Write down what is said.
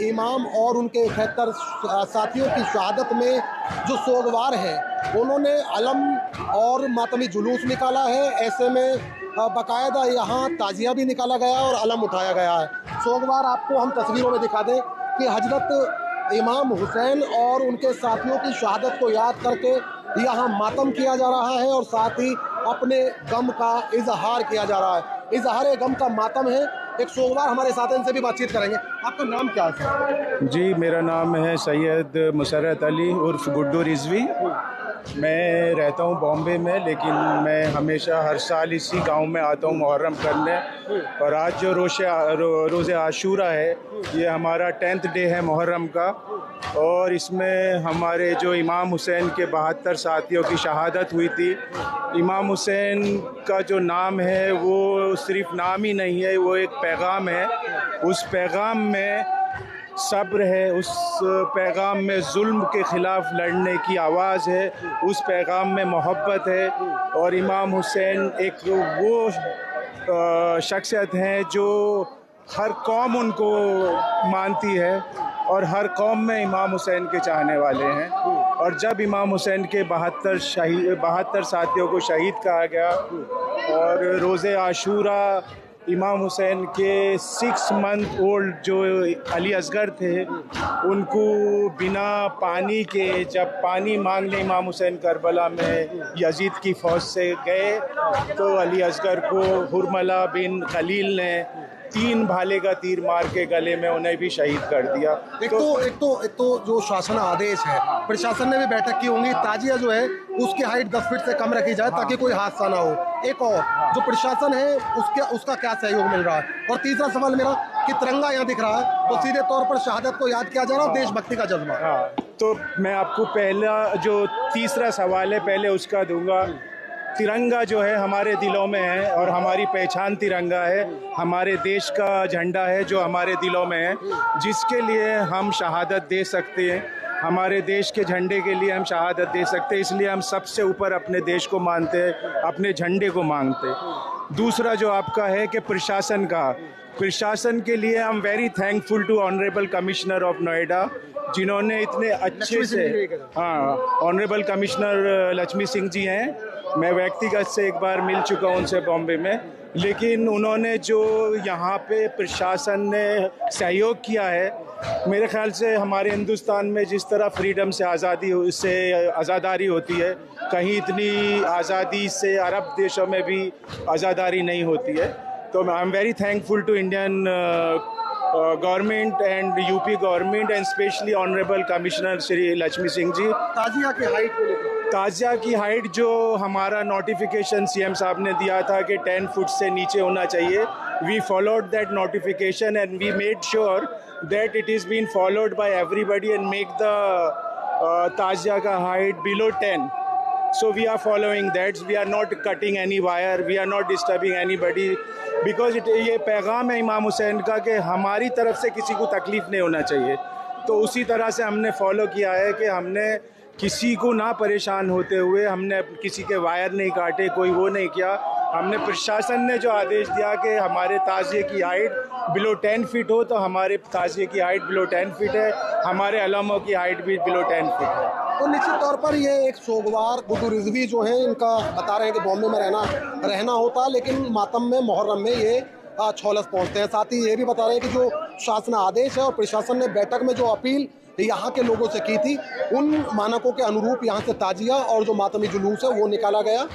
इमाम और उनके 71 साथियों की शहादत में जो सोगवार है, उन्होंने अलम और मातमी जुलूस निकाला है। ऐसे में बाकायदा यहाँ ताजिया भी निकाला गया और अलम उठाया गया है। सोगवार आपको हम तस्वीरों में दिखा दें कि हजरत इमाम हुसैन और उनके साथियों की शहादत को याद करके यहाँ मातम किया जा रहा है और साथ ही अपने गम का इजहार किया जा रहा है। इजहार गम का मातम है। एक सोगवार हमारे साथ, इनसे भी बातचीत करेंगे। आपका नाम क्या है? जी, मेरा नाम है सैयद मुसर्रत अली उर्फ गुड्डू रिजवी। मैं रहता हूँ बॉम्बे में, लेकिन मैं हमेशा हर साल इसी गांव में आता हूँ मुहर्रम करने। और आज जो रोज़े आशूरा है, ये हमारा 10th डे है मुहर्रम का। और इसमें हमारे जो इमाम हुसैन के 72 साथियों की शहादत हुई थी। इमाम हुसैन का जो नाम है वो सिर्फ नाम ही नहीं है, वो एक पैगाम है। उस पैगाम में सब्र है, उस पैगाम में जुल्म के ख़िलाफ़ लड़ने की आवाज़ है, उस पैगाम में मोहब्बत है। और इमाम हुसैन एक वो शख्सियत हैं जो हर कौम उनको मानती है और हर कौम में इमाम हुसैन के चाहने वाले हैं। और जब इमाम हुसैन के 72 साथियों को शहीद कहा गया और रोज़े आशूरा इमाम हुसैन के 6 मंथ ओल्ड जो अली असगर थे, उनको बिना पानी के जब पानी मांगने इमाम हुसैन करबला में यजीद की फ़ौज से गए, तो अली असगर को हुरमला बिन खलील ने 3 भाले का तीर मार के गले में उन्हें भी शहीद कर दिया। एक तो जो शासन आदेश है, प्रशासन ने भी बैठक की होंगी, ताजिया जो है उसकी हाइट 10 फीट से कम रखी जाए ताकि कोई हादसा ना हो। एक और जो प्रशासन है उसका क्या सहयोग मिल रहा है? और तीसरा सवाल मेरा कि तिरंगा यहाँ दिख रहा है, तो सीधे तौर पर शहादत को याद किया जा रहा है, देशभक्ति का जज्बा। तो मैं आपको पहला जो तीसरा सवाल है पहले उसका दूंगा। तिरंगा जो है हमारे दिलों में है और हमारी पहचान तिरंगा है, हमारे देश का झंडा है जो हमारे दिलों में है, जिसके लिए हम शहादत दे सकते हैं। हमारे देश के झंडे के लिए हम शहादत दे सकते हैं, इसलिए हम सबसे ऊपर अपने देश को मानते हैं, अपने झंडे को मांगते हैं। दूसरा जो आपका है कि प्रशासन के लिए हम very thankful to honourable commissioner of Noida, जिन्होंने इतने अच्छे से, ऑनरेबल कमिश्नर लक्ष्मी सिंह जी हैं। मैं व्यक्तिगत से एक बार मिल चुका हूँ उनसे बॉम्बे में, लेकिन उन्होंने जो यहाँ पे प्रशासन ने सहयोग किया है, मेरे ख्याल से हमारे हिंदुस्तान में जिस तरह फ्रीडम से आज़ादारी होती है, कहीं इतनी आज़ादी से अरब देशों में भी आज़ादारी नहीं होती है। तो I am very thankful to Indian government and UP government and specially honourable commissioner Shri Lakshmi Singh ji. ताजिया की हाइट जो हमारा नोटिफिकेशन सीएम साहब ने दिया था कि 10 फुट से नीचे होना चाहिए, we followed that notification and we made sure that it is been followed by everybody and make the tazia का height below 10. So we are following that. We are not cutting any wire. We are not disturbing anybody. Because ये पैगाम है इमाम हुसैन का कि हमारी तरफ से किसी को तकलीफ़ नहीं होना चाहिए। तो उसी तरह से हमने फॉलो किया है कि हमने किसी को ना परेशान होते हुए हमने किसी के वायर नहीं काटे, कोई वो नहीं किया। हमने प्रशासन ने जो आदेश दिया कि हमारे ताजिए की हाइट बिलो 10 फीट हो, तो हमारे ताजिए की हाइट बिलो 10 फीट है, हमारे अलमों की हाइट भी बिलो 10 फीट है। तो निश्चित तौर पर ये एक सोगवार गुड्डू रिजवी जो है, इनका बता रहे हैं कि बॉम्बे में रहना होता है, लेकिन मातम में मुहर्रम में ये छौलस पहुँचते हैं। साथ ही ये भी बता रहे हैं कि जो शासन आदेश है और प्रशासन ने बैठक में जो अपील यहाँ के लोगों से की थी, उन मानकों के अनुरूप यहाँ से ताजिया और जो मातमी जुलूस है वो निकाला गया।